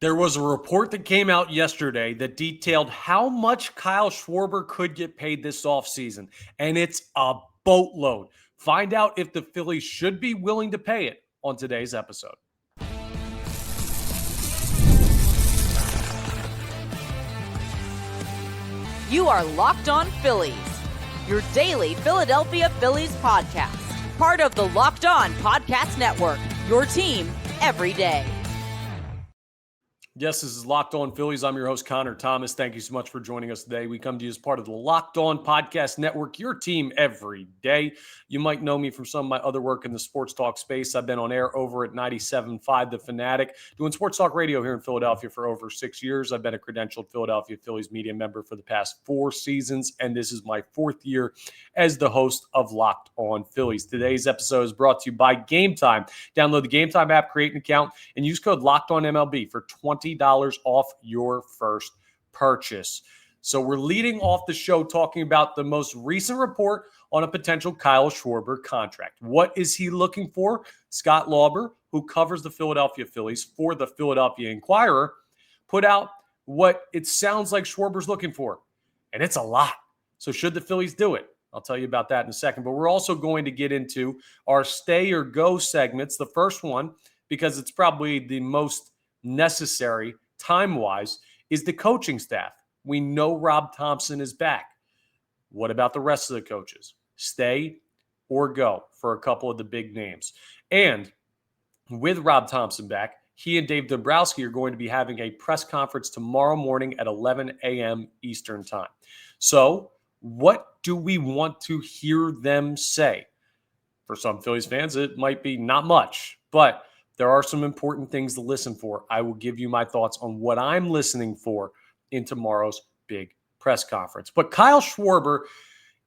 There was a report that came out yesterday that detailed how much Kyle Schwarber could get paid this offseason, and it's a boatload. Find out if the Phillies should be willing to pay it on today's episode. You are Locked On Phillies, your daily Philadelphia Phillies podcast. Part of the Locked On Podcast Network, your team every day. Yes, this is Locked On Phillies. I'm your host, Connor Thomas. Thank you so much for joining us today. We come to you as part of the Locked On Podcast Network, your team every day. You might know me from some of my other work in the sports talk space. I've been on air over at 97.5 The Fanatic, doing sports talk radio here in Philadelphia for over 6 years. I've been a credentialed Philadelphia Phillies media member for the past 4 seasons, and this is my 4th year as the host of Locked On Phillies. Today's episode is brought to you by Game Time. Download the Game Time app, create an account, and use code LOCKEDONMLB for $20 off your first purchase. So we're leading off the show talking about the most recent report on a potential Kyle Schwarber contract. What is he looking for? Scott Lauber, who covers the Philadelphia Phillies for the Philadelphia Inquirer, put out what it sounds like Schwarber's looking for. And it's a lot. So should the Phillies do it? I'll tell you about that in a second. But we're also going to get into our stay or go segments. The first one, because it's probably the most necessary time-wise, is the coaching staff. We know Rob Thomson is back. What about the rest of the coaches? Stay or go for a couple of the big names. And with Rob Thomson back, he and Dave Dombrowski are going to be having a press conference tomorrow morning at 11 a.m. Eastern time. So what do we want to hear them say? For some Phillies fans, it might be not much, but there are some important things to listen for. I will give you my thoughts on what I'm listening for in tomorrow's big press conference. But Kyle Schwarber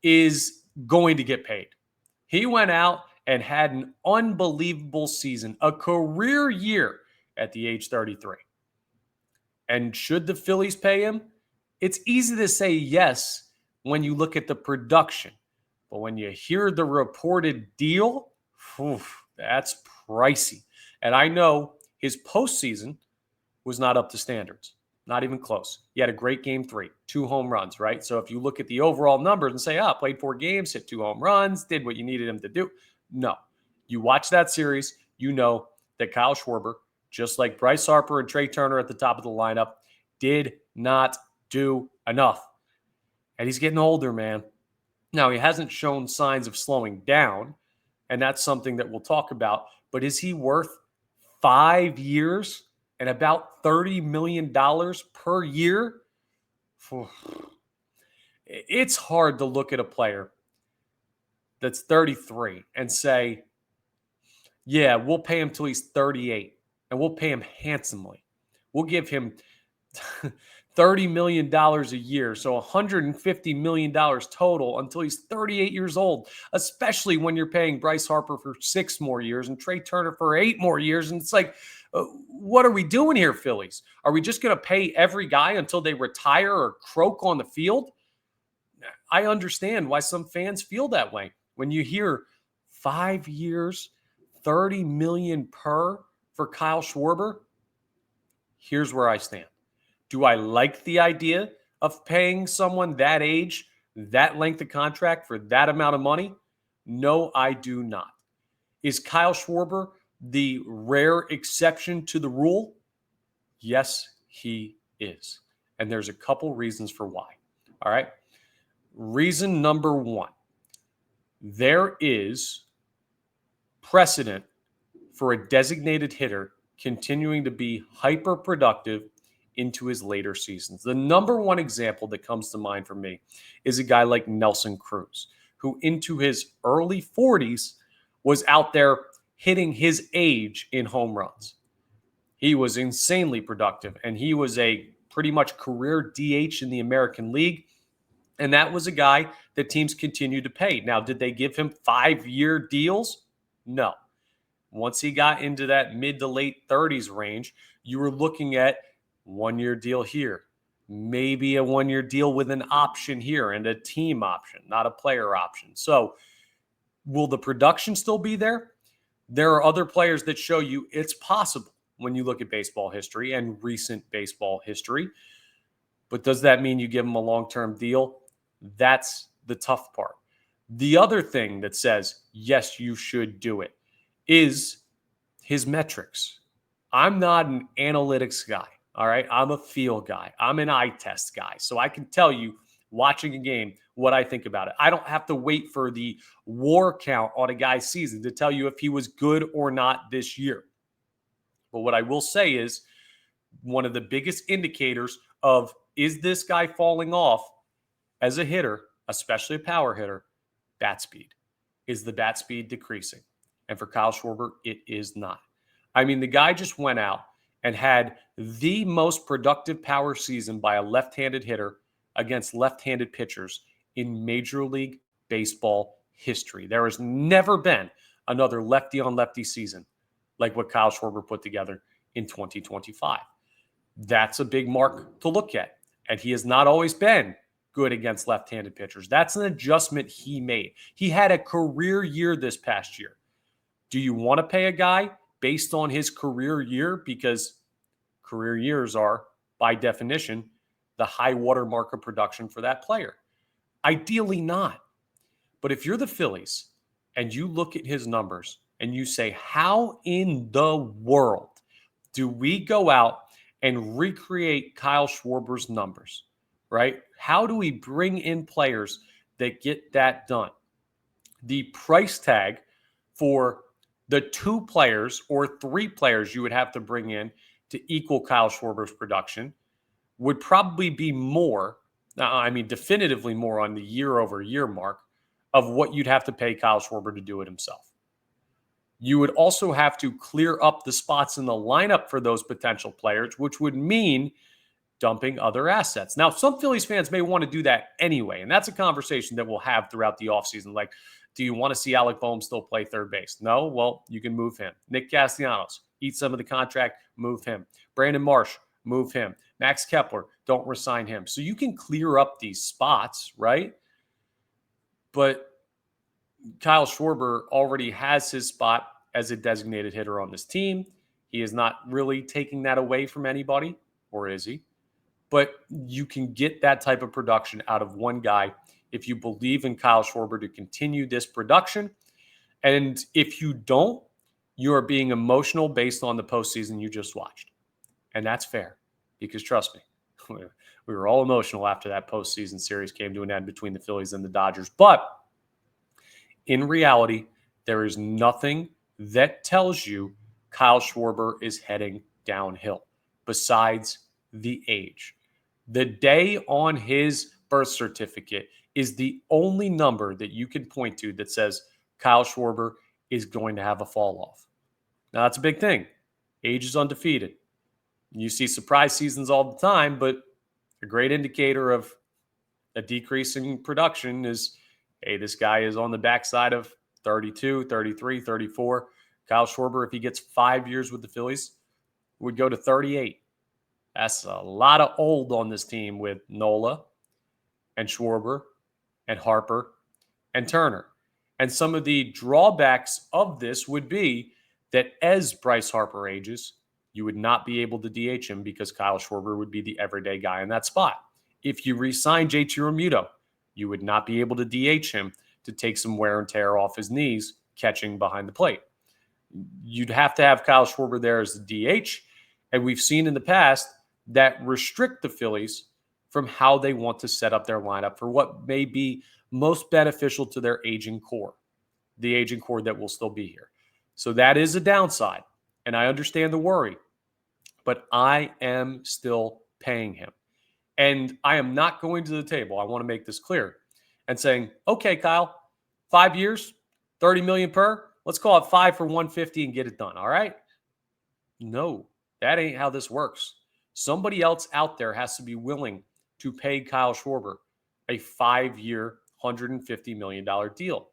is going to get paid. He went out and had an unbelievable season, a career year at the age 33. And should the Phillies pay him? It's easy to say yes when you look at the production. But when you hear the reported deal, that's pricey. And I know his postseason was not up to standards, not even close. He had a great game 3, 2 home runs, right? So if you look at the overall numbers and say, played 4 games, hit 2 home runs, did what you needed him to do. No. You watch that series, you know that Kyle Schwarber, just like Bryce Harper and Trey Turner at the top of the lineup, did not do enough. And he's getting older, man. Now, he hasn't shown signs of slowing down, and that's something that we'll talk about. But is he worth 5 years and about $30 million per year? It's hard to look at a player that's 33 and say, yeah, we'll pay him till he's 38, and we'll pay him handsomely. We'll give him $30 million a year, so $150 million total until he's 38 years old, especially when you're paying Bryce Harper for 6 more years and Trey Turner for 8 more years. And it's like, what are we doing here, Phillies? Are we just going to pay every guy until they retire or croak on the field? I understand why some fans feel that way. When you hear 5 years, $30 million per for Kyle Schwarber, here's where I stand. Do I like the idea of paying someone that age, that length of contract for that amount of money? No, I do not. Is Kyle Schwarber the rare exception to the rule? Yes, he is. And there's a couple reasons for why. All right. Reason number 1, there is precedent for a designated hitter continuing to be hyper productive into his later seasons. The number 1 example that comes to mind for me is a guy like Nelson Cruz, who into his early 40s was out there hitting his age in home runs. He was insanely productive, and he was a pretty much career DH in the American League. And that was a guy that teams continued to pay. Now, did they give him 5-year deals? No. Once he got into that mid to late 30s range, you were looking at 1-year deal here, maybe a 1-year deal with an option here and a team option, not a player option. So will the production still be there? There are other players that show you it's possible. when you look at baseball history and recent baseball history. But does that mean you give him a long-term deal? That's the tough part. The other thing that says, yes, you should do it is his metrics. I'm not an analytics guy, all right? I'm a feel guy. I'm an eye test guy. So I can tell you, watching a game, what I think about it. I don't have to wait for the WAR count on a guy's season to tell you if he was good or not this year. But what I will say is one of the biggest indicators of is this guy falling off as a hitter, especially a power hitter, bat speed. Is the bat speed decreasing? And for Kyle Schwarber, it is not. I mean, the guy just went out and had the most productive power season by a left-handed hitter against left-handed pitchers in Major League Baseball history. There has never been another lefty-on-lefty season like what Kyle Schwarber put together in 2025. That's a big mark to look at. And he has not always been good against left-handed pitchers. That's an adjustment he made. He had a career year this past year. Do you want to pay a guy based on his career year? Because career years are, by definition, the high water mark of production for that player. Ideally not. But if you're the Phillies and you look at his numbers and you say, how in the world do we go out and recreate Kyle Schwarber's numbers, right? How do we bring in players that get that done? The price tag for the 2 players or 3 players you would have to bring in to equal Kyle Schwarber's production would probably be more, definitively more on the year-over-year mark of what you'd have to pay Kyle Schwarber to do it himself. You would also have to clear up the spots in the lineup for those potential players, which would mean dumping other assets. Now, some Phillies fans may want to do that anyway, and that's a conversation that we'll have throughout the offseason. Like, do you want to see Alec Boehm still play third base? No? Well, you can move him. Nick Castellanos, eat some of the contract, move him. Brandon Marsh, move him. Max Kepler, don't resign him. So you can clear up these spots, right? But Kyle Schwarber already has his spot as a designated hitter on this team. He is not really taking that away from anybody, or is he? But you can get that type of production out of one guy if you believe in Kyle Schwarber to continue this production. And if you don't, you are being emotional based on the postseason you just watched. And that's fair, because trust me, we were all emotional after that postseason series came to an end between the Phillies and the Dodgers. But in reality, there is nothing that tells you Kyle Schwarber is heading downhill besides the age. The day on his birth certificate is the only number that you can point to that says Kyle Schwarber is going to have a fall off. Now, that's a big thing. Age is undefeated. You see surprise seasons all the time, but a great indicator of a decreasing production is, hey, this guy is on the backside of 32, 33, 34. Kyle Schwarber, if he gets 5 years with the Phillies, would go to 38. That's a lot of old on this team with Nola and Schwarber and Harper and Turner. And some of the drawbacks of this would be that as Bryce Harper ages, you would not be able to DH him because Kyle Schwarber would be the everyday guy in that spot. If you re-sign JT Realmuto, you would not be able to DH him to take some wear and tear off his knees catching behind the plate. You'd have to have Kyle Schwarber there as the DH, and we've seen in the past that restrict the Phillies from how they want to set up their lineup for what may be most beneficial to their aging core, the aging core that will still be here. So that is a downside, and I understand the worry, but I am still paying him. And I am not going to the table, I want to make this clear, and saying, okay, Kyle, 5 years, $30 million per, let's call it 5 for $150 and get it done, all right? No, that ain't how this works. Somebody else out there has to be willing to pay Kyle Schwarber a 5-year, $150 million deal.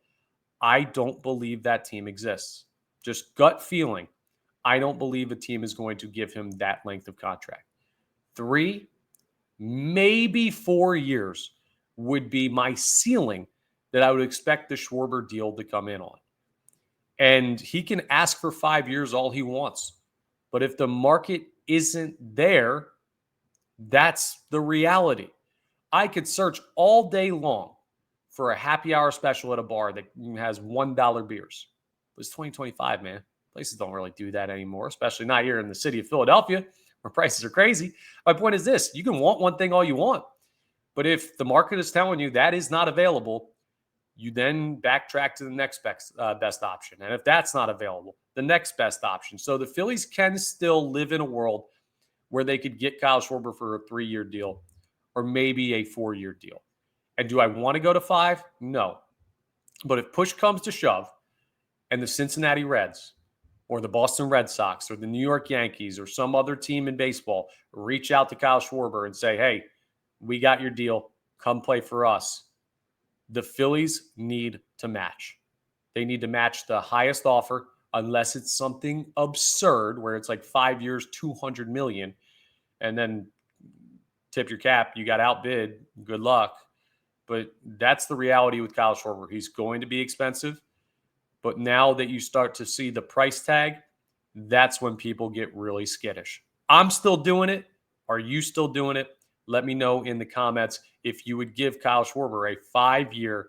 I don't believe that team exists. Just gut feeling, I don't believe a team is going to give him that length of contract. 3, maybe 4 years would be my ceiling that I would expect the Schwarber deal to come in on. And he can ask for 5 years all he wants. But if the market isn't there, that's the reality. I could search all day long for a happy hour special at a bar that has $1 beers. It's 2025, man. Places don't really do that anymore, especially not here in the city of Philadelphia where prices are crazy. My point is this: you can want one thing all you want, but if the market is telling you that is not available, you then backtrack to the next best option. And if that's not available, the next best option. So the Phillies can still live in a world where they could get Kyle Schwarber for a 3-year deal or maybe a 4-year deal. And do I want to go to 5? No. But if push comes to shove and the Cincinnati Reds or the Boston Red Sox or the New York Yankees or some other team in baseball reach out to Kyle Schwarber and say, hey, we got your deal, come play for us, the Phillies need to match. They need to match the highest offer unless it's something absurd where it's like 5 years, $200 million, and then tip your cap, you got outbid, good luck. But that's the reality with Kyle Schwarber. He's going to be expensive. But now that you start to see the price tag, that's when people get really skittish. I'm still doing it. Are you still doing it? Let me know in the comments if you would give Kyle Schwarber a 5-year,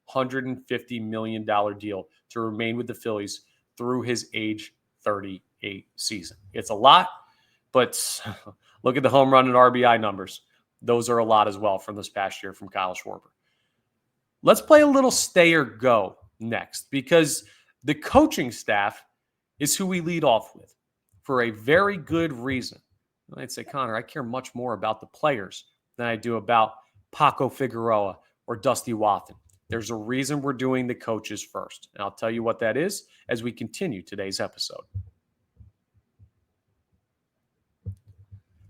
$150 million deal to remain with the Phillies through his age 38 season. It's a lot, but look at the home run and RBI numbers. Those are a lot as well from this past year from Kyle Schwarber. Let's play a little stay or go next, because the coaching staff is who we lead off with for a very good reason. I'd say, Connor, I care much more about the players than I do about Paco Figueroa or Dusty Wathan. There's a reason we're doing the coaches first, and I'll tell you what that is as we continue today's episode.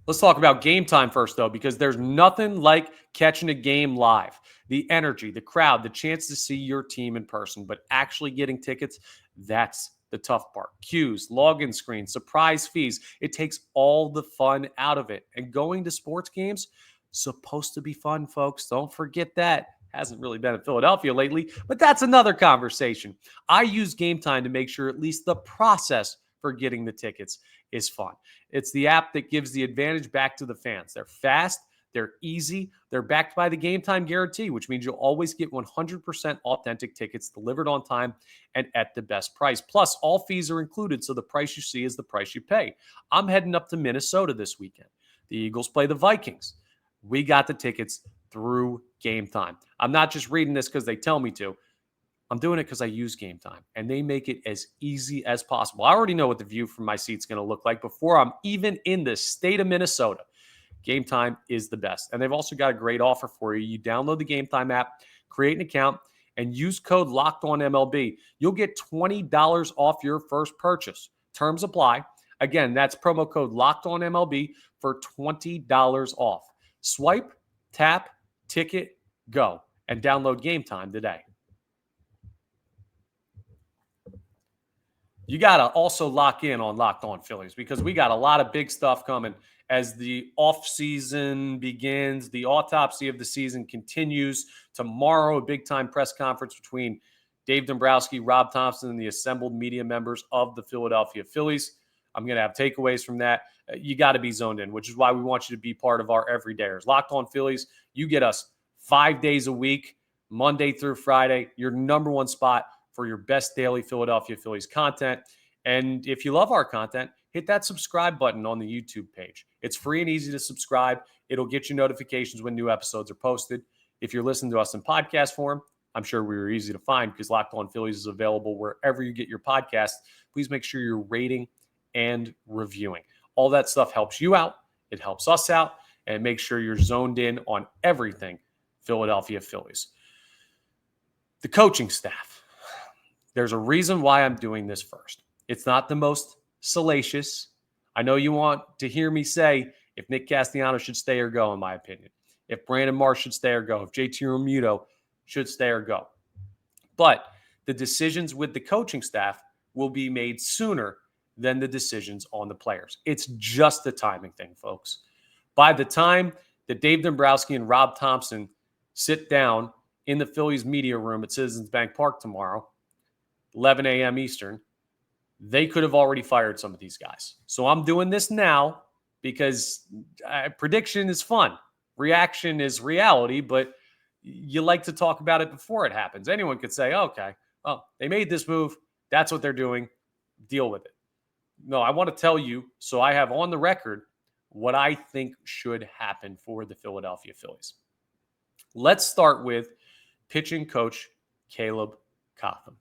Let's talk about game time first, though, because there's nothing like catching a game live. The energy, the crowd, the chance to see your team in person, but actually getting tickets, that's the tough part. Queues, login screens, surprise fees. It takes all the fun out of it. And going to sports games, supposed to be fun, folks. Don't forget that. Hasn't really been in Philadelphia lately, but that's another conversation. I use Game Time to make sure at least the process for getting the tickets is fun. It's the app that gives the advantage back to the fans. They're fast, they're easy, they're backed by the Game Time guarantee, which means you'll always get 100% authentic tickets delivered on time and at the best price. Plus, all fees are included, so the price you see is the price you pay. I'm heading up to Minnesota this weekend. The Eagles play the Vikings. We got the tickets through Game Time. I'm not just reading this because they tell me to. I'm doing it because I use Game Time, and they make it as easy as possible. I already know what the view from my seat's going to look like before I'm even in the state of Minnesota. Game Time is the best. And they've also got a great offer for you. You download the Game Time app, create an account, and use code LOCKEDONMLB. You'll get $20 off your first purchase. Terms apply. Again, that's promo code LOCKEDONMLB for $20 off. Swipe, tap, ticket, go, and download Game Time today. You got to also lock in on Locked On Phillies because we got a lot of big stuff coming as the offseason begins. The autopsy of the season continues. Tomorrow, a big-time press conference between Dave Dombrowski, Rob Thomson, and the assembled media members of the Philadelphia Phillies. I'm going to have takeaways from that. You got to be zoned in, which is why we want you to be part of our everydayers. Locked On Phillies, you get us 5 days a week, Monday through Friday, your number one spot for your best daily Philadelphia Phillies content. And if you love our content, hit that subscribe button on the YouTube page. It's free and easy to subscribe. It'll get you notifications when new episodes are posted. If you're listening to us in podcast form, I'm sure we were easy to find because Locked On Phillies is available wherever you get your podcasts. Please make sure you're rating and reviewing. All that stuff helps you out. It helps us out. And make sure you're zoned in on everything Philadelphia Phillies. The coaching staff. There's a reason why I'm doing this first. It's not the most salacious. I know you want to hear me say if Nick Castellanos should stay or go, in my opinion. If Brandon Marsh should stay or go. If JT Realmuto should stay or go. But the decisions with the coaching staff will be made sooner than the decisions on the players. It's just a timing thing, folks. By the time that Dave Dombrowski and Rob Thomson sit down in the Phillies media room at Citizens Bank Park tomorrow, 11 a.m. Eastern, they could have already fired some of these guys. So I'm doing this now because prediction is fun. Reaction is reality, but you like to talk about it before it happens. Anyone could say, okay, well, they made this move. That's what they're doing. Deal with it. No, I want to tell you, so I have on the record what I think should happen for the Philadelphia Phillies. Let's start with pitching coach Caleb Cotham.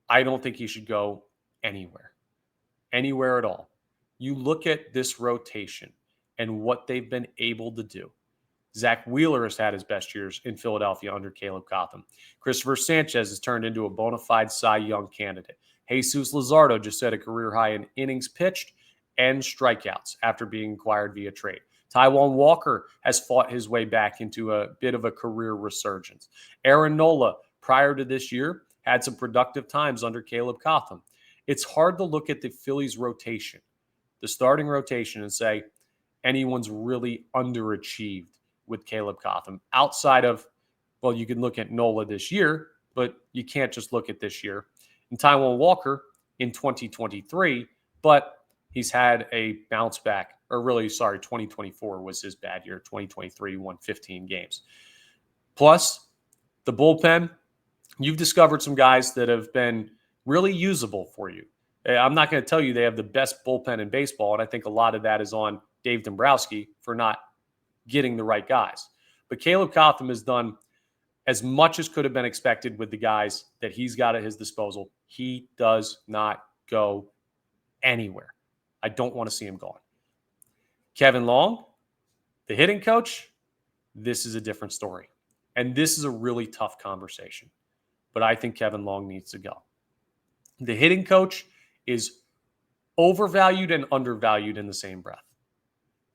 I don't think he should go anywhere at all. You look at this rotation and what they've been able to do. Zach Wheeler has had his best years in Philadelphia under Caleb Cotham. Christopher Sanchez has turned into a bona fide Cy Young candidate. Jesus Luzardo just set a career high in innings pitched and strikeouts after being acquired via trade. Taijuan Walker has fought his way back into a bit of a career resurgence. Aaron Nola, prior to this year, had some productive times under Caleb Cotham. It's hard to look at the Phillies rotation, the starting rotation, and say anyone's really underachieved with Caleb Cotham outside of, well, you can look at Nola this year, but you can't just look at this year. And Taijuan Walker in 2023, but he's had a bounce back, or really, 2024 was his bad year. 2023 won 15 games. Plus, the bullpen, you've discovered some guys that have been really usable for you. I'm not going to tell you they have the best bullpen in baseball, and I think a lot of that is on Dave Dombrowski for not getting the right guys. But Caleb Cotham has done as much as could have been expected with the guys that he's got at his disposal. He does not go anywhere. I don't want to see him gone. Kevin Long, the hitting coach, this is a different story. And this is a really tough conversation. But I think Kevin Long needs to go. The hitting coach is overvalued and undervalued in the same breath.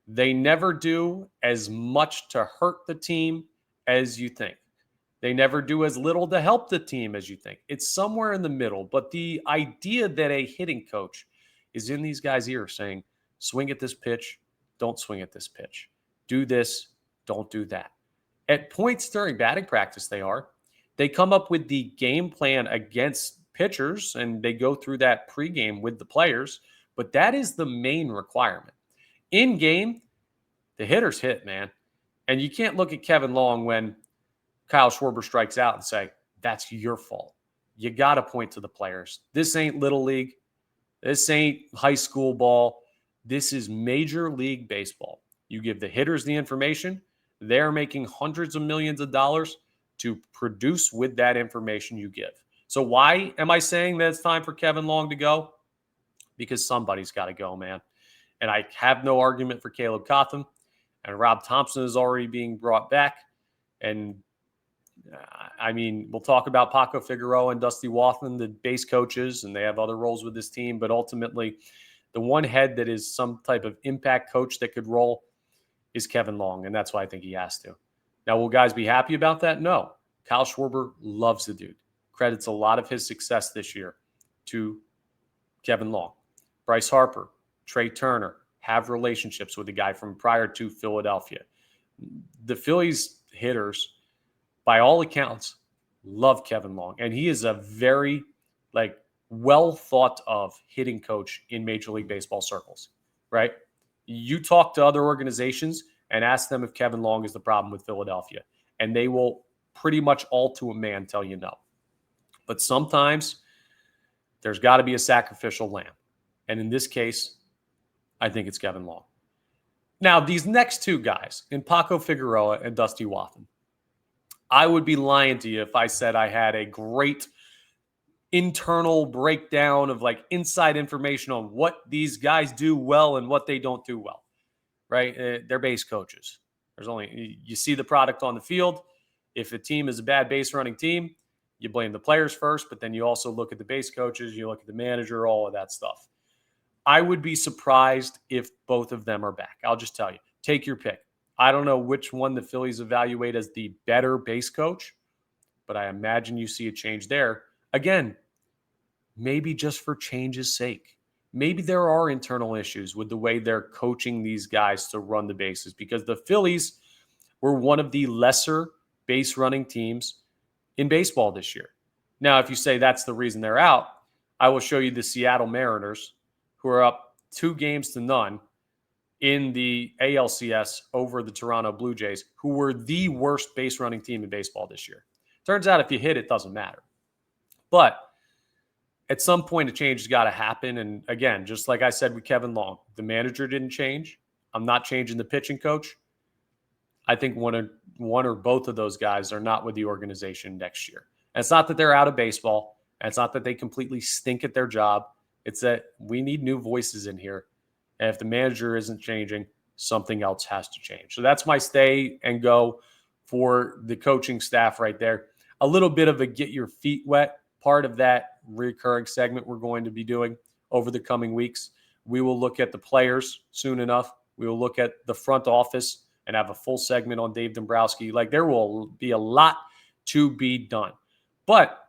They never do as much to hurt the team as you think. They never do as little to help the team as you think. It's somewhere in the middle. But the idea that a hitting coach is in these guys' ears saying, swing at this pitch, don't swing at this pitch. Do this, don't do that. At points during batting practice, they come up with the game plan against pitchers, and they go through that pregame with the players. But that is the main requirement. In game, the hitters hit, man. And you can't look at Kevin Long when Kyle Schwarber strikes out and say, that's your fault. You got to point to the players. This ain't Little League. This ain't high school ball. This is Major League Baseball. You give the hitters the information. They're making hundreds of millions of dollars to produce with that information you give. So why am I saying that it's time for Kevin Long to go? Because somebody's got to go, man. And I have no argument for Caleb Cotham. And Rob Thomson is already being brought back. And I mean, we'll talk about Paco Figueroa and Dusty Wathan, the base coaches, and they have other roles with this team. But ultimately, the one head that is some type of impact coach that could roll is Kevin Long. And that's why I think he has to. Now, will guys be happy about that? No. Kyle Schwarber loves the dude. Credits a lot of his success this year to Kevin Long. Bryce Harper, Trey Turner have relationships with the guy from prior to Philadelphia. The Phillies hitters, by all accounts, love Kevin Long. And he is a very well thought of hitting coach in Major League Baseball circles, right? You talk to other organizations and ask them if Kevin Long is the problem with Philadelphia, and they will pretty much all to a man tell you no. But sometimes there's got to be a sacrificial lamb. And in this case, I think it's Kevin Long. Now, these next two guys, in Paco Figueroa and Dusty Wathan, I would be lying to you if I said I had a great internal breakdown of inside information on what these guys do well and what they don't do well, right? They're base coaches. You see the product on the field. If a team is a bad base running team, you blame the players first, but then you also look at the base coaches, you look at the manager, all of that stuff. I would be surprised if both of them are back. I'll just tell you, take your pick. I don't know which one the Phillies evaluate as the better base coach, but I imagine you see a change there. Again, maybe just for change's sake. Maybe there are internal issues with the way they're coaching these guys to run the bases, because the Phillies were one of the lesser base running teams in baseball this year. Now, if you say that's the reason they're out, I will show you the Seattle Mariners, who are up 2-0 in the ALCS over the Toronto Blue Jays, who were the worst base running team in baseball this year. Turns out if you hit, it doesn't matter. But at some point, a change has got to happen. And again, just like I said with Kevin Long, the manager didn't change. I'm not changing the pitching coach. I think one or both of those guys are not with the organization next year. And it's not that they're out of baseball. And it's not that they completely stink at their job. It's that we need new voices in here. And if the manager isn't changing, something else has to change. So that's my stay and go for the coaching staff right there. A little bit of a get your feet wet part of that recurring segment we're going to be doing over the coming weeks. We will look at the players soon enough. We will look at the front office and have a full segment on Dave Dombrowski. Like, there will be a lot to be done. But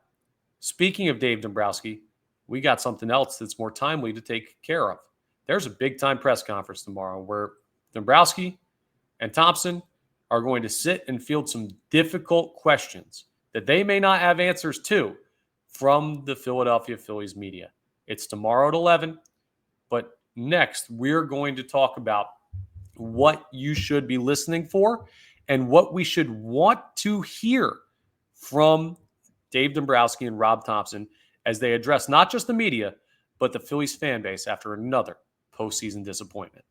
speaking of Dave Dombrowski, we got something else that's more timely to take care of. There's a big-time press conference tomorrow where Dombrowski and Thomson are going to sit and field some difficult questions that they may not have answers to from the Philadelphia Phillies media. It's tomorrow at 11, but next we're going to talk about what you should be listening for and what we should want to hear from Dave Dombrowski and Rob Thomson as they address not just the media, but the Phillies fan base after another postseason disappointment.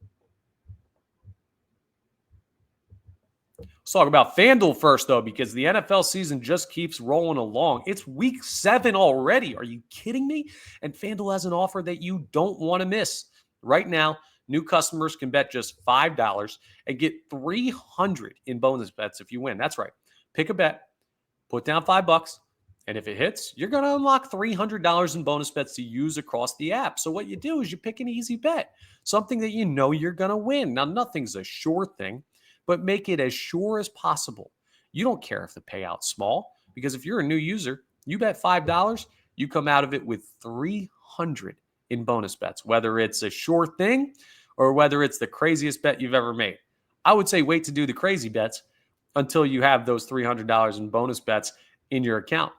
Let's talk about FanDuel first, though, because the NFL season just keeps rolling along. It's week 7 already. Are you kidding me? And FanDuel has an offer that you don't want to miss. Right now, new customers can bet just $5 and get $300 in bonus bets if you win. That's right. Pick a bet, put down $5, and if it hits, you're going to unlock $300 in bonus bets to use across the app. So what you do is you pick an easy bet, something that you know you're going to win. Now, nothing's a sure thing, but make it as sure as possible. You don't care if the payout's small, because if you're a new user, you bet $5, you come out of it with $300 in bonus bets, whether it's a sure thing or whether it's the craziest bet you've ever made. I would say wait to do the crazy bets until you have those $300 in bonus bets in your account.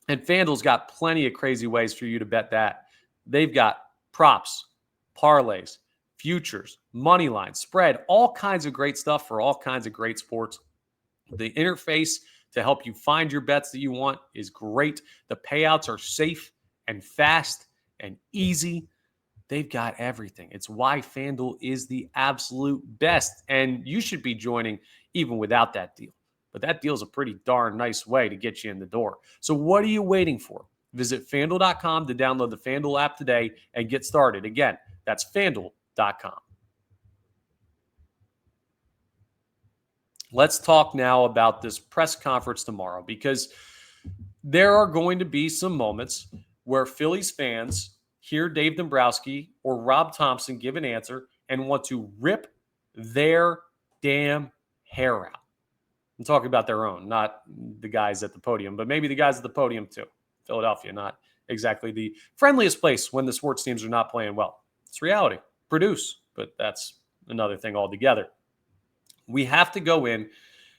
And FanDuel's got plenty of crazy ways for you to bet that. They've got props, parlays, futures, money line, spread, all kinds of great stuff for all kinds of great sports. The interface to help you find your bets that you want is great. The payouts are safe and fast and easy. They've got everything. It's why FanDuel is the absolute best. And you should be joining even without that deal. But that deal is a pretty darn nice way to get you in the door. So what are you waiting for? Visit FanDuel.com to download the FanDuel app today and get started. Again, that's FanDuel.com. Let's talk now about this press conference tomorrow, because there are going to be some moments where Phillies fans hear Dave Dombrowski or Rob Thomson give an answer and want to rip their damn hair out. I'm talking about their own, not the guys at the podium, but maybe the guys at the podium too. Philadelphia, not exactly the friendliest place when the sports teams are not playing well. It's reality. Produce, but that's another thing altogether. We have to go in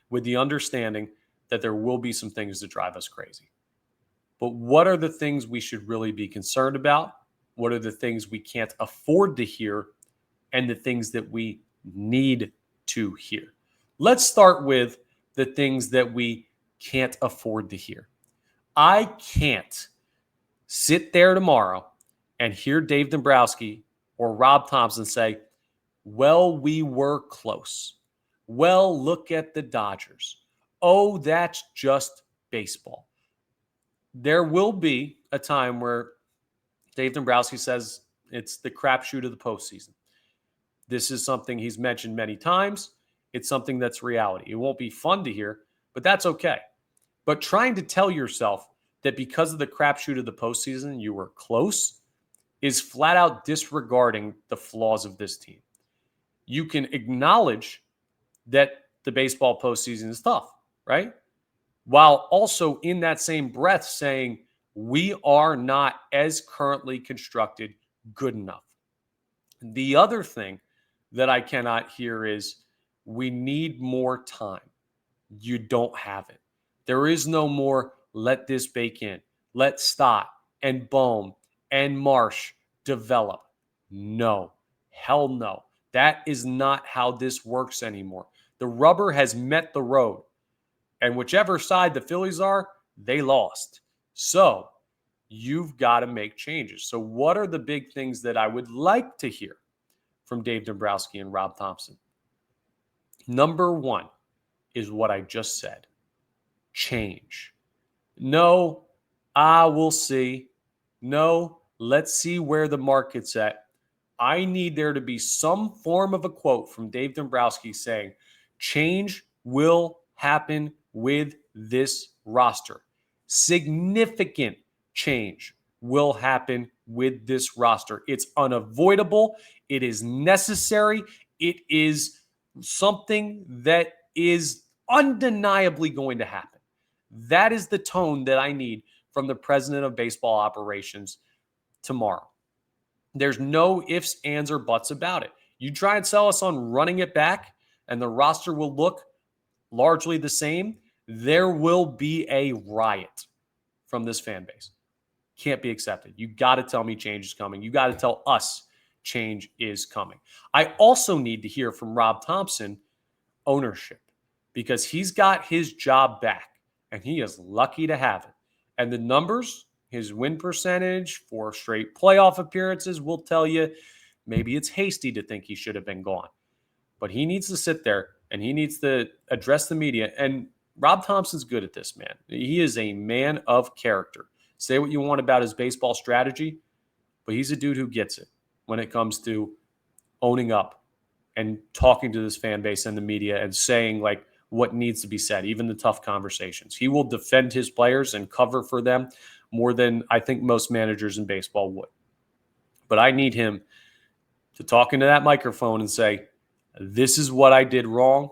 with the understanding that there will be some things that drive us crazy. But what are the things we should really be concerned about? What are the things we can't afford to hear? And the things that we need to hear? Let's start with the things that we can't afford to hear. I can't sit there tomorrow and hear Dave Dombrowski or Rob Thomson say, well, we were close. Well, look at the Dodgers. Oh, that's just baseball. There will be a time where Dave Dombrowski says it's the crapshoot of the postseason. This is something he's mentioned many times. It's something that's reality. It won't be fun to hear, but that's okay. But trying to tell yourself that because of the crapshoot of the postseason, you were close is flat out disregarding the flaws of this team. You can acknowledge that the baseball postseason is tough, right? While also in that same breath saying, we are not, as currently constructed, good enough. The other thing that I cannot hear is, we need more time. You don't have it. There is no more let this bake in, let's stop and boom and Marsh develop. No. Hell no. That is not how this works anymore. The rubber has met the road. And whichever side the Phillies are, they lost. So you've got to make changes. So what are the big things that I would like to hear from Dave Dombrowski and Rob Thomson? Number one is what I just said. Change. No, we'll see. No, let's see where the market's at. I need there to be some form of a quote from Dave Dombrowski saying, change will happen with this roster. Significant change will happen with this roster. It's unavoidable. It is necessary. It is something that is undeniably going to happen. That is the tone that I need from the president of baseball operations tomorrow. There's no ifs, ands, or buts about it. You try and sell us on running it back and the roster will look largely the same, there will be a riot from this fan base. Can't be accepted. You got to tell me change is coming. You got to tell us change is coming. I also need to hear from Rob Thomson ownership because he's got his job back and he is lucky to have it. And the numbers, his win percentage, 4 straight playoff appearances will tell you maybe it's hasty to think he should have been gone. But he needs to sit there and he needs to address the media. And Rob Thompson's good at this, man. He is a man of character. Say what you want about his baseball strategy, but he's a dude who gets it when it comes to owning up and talking to this fan base and the media and saying like what needs to be said, even the tough conversations. He will defend his players and cover for them more than I think most managers in baseball would. But I need him to talk into that microphone and say, this is what I did wrong.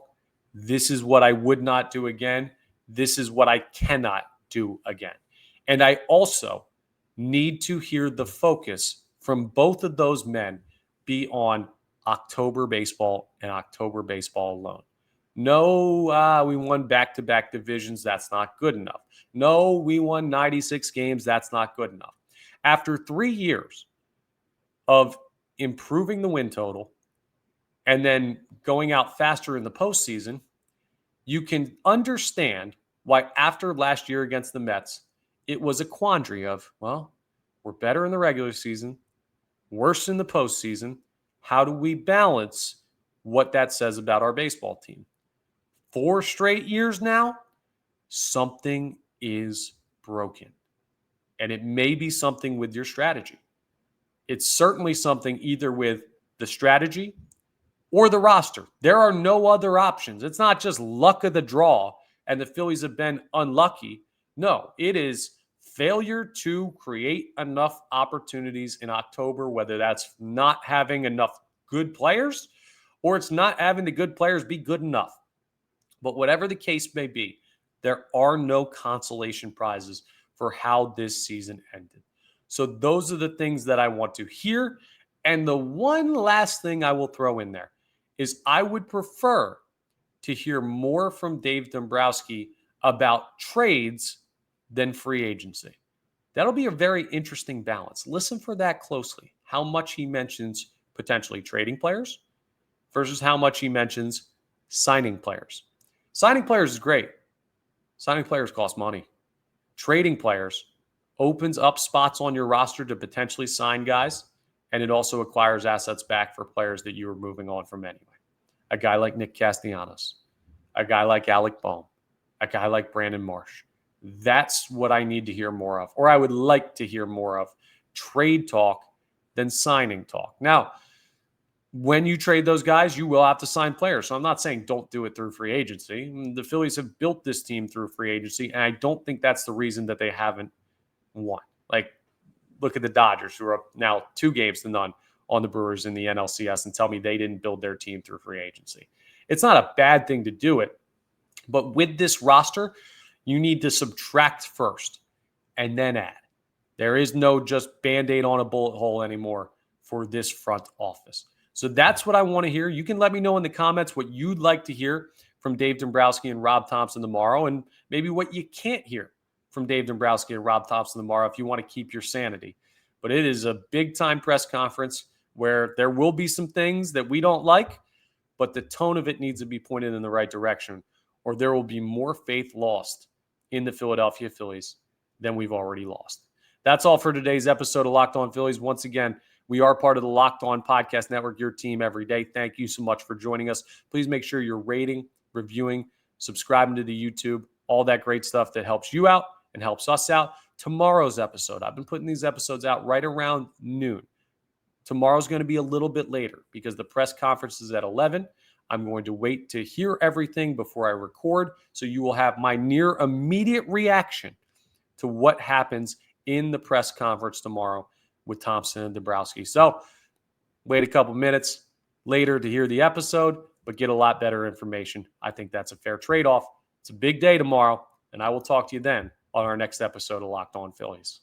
This is what I would not do again. This is what I cannot do again. And I also need to hear the focus from both of those men be on October baseball and October baseball alone. No, we won back-to-back divisions. That's not good enough. No, we won 96 games. That's not good enough. After 3 years of improving the win total and then going out faster in the postseason, you can understand why after last year against the Mets, it was a quandary of, well, we're better in the regular season, worse in the postseason. How do we balance what that says about our baseball team? 4 straight years now, something is broken. And it may be something with your strategy. It's certainly something either with the strategy or the roster. There are no other options. It's not just luck of the draw and the Phillies have been unlucky. No, it is failure to create enough opportunities in October, whether that's not having enough good players or it's not having the good players be good enough. But whatever the case may be, there are no consolation prizes for how this season ended. So those are the things that I want to hear. And the one last thing I will throw in there is I would prefer to hear more from Dave Dombrowski about trades than free agency. That'll be a very interesting balance. Listen for that closely. How much he mentions potentially trading players versus how much he mentions signing players. Signing players is great. Signing players cost money. Trading players opens up spots on your roster to potentially sign guys, and it also acquires assets back for players that you were moving on from anyway. A guy like Nick Castellanos, a guy like Alec Bohm, a guy like Brandon Marsh. That's what I need to hear more of, or I would like to hear more of, trade talk than signing talk. Now, when you trade those guys, you will have to sign players. So I'm not saying don't do it through free agency. The Phillies have built this team through free agency, and I don't think that's the reason that they haven't won. Like, look at the Dodgers, who are up now 2 games to none on the Brewers in the NLCS, and tell me they didn't build their team through free agency. It's not a bad thing to do it, but with this roster, you need to subtract first and then add. There is no just Band-Aid on a bullet hole anymore for this front office. So that's what I want to hear. You can let me know in the comments what you'd like to hear from Dave Dombrowski and Rob Thomson tomorrow, and maybe what you can't hear from Dave Dombrowski and Rob Thomson tomorrow if you want to keep your sanity. but it is a big-time press conference where there will be some things that we don't like, but the tone of it needs to be pointed in the right direction, or there will be more faith lost in the Philadelphia Phillies than we've already lost. That's all for today's episode of Locked On Phillies. Once again, we are part of the Locked On Podcast Network, your team every day. Thank you so much for joining us. Please make sure you're rating, reviewing, subscribing to the YouTube, all that great stuff that helps you out and helps us out. Tomorrow's episode, I've been putting these episodes out right around noon. Tomorrow's going to be a little bit later because the press conference is at 11. I'm going to wait to hear everything before I record, so you will have my near immediate reaction to what happens in the press conference tomorrow with Thomson and Dombrowski. So wait a couple minutes later to hear the episode, but get a lot better information. I think that's a fair trade-off. It's a big day tomorrow, and I will talk to you then on our next episode of Locked On Phillies.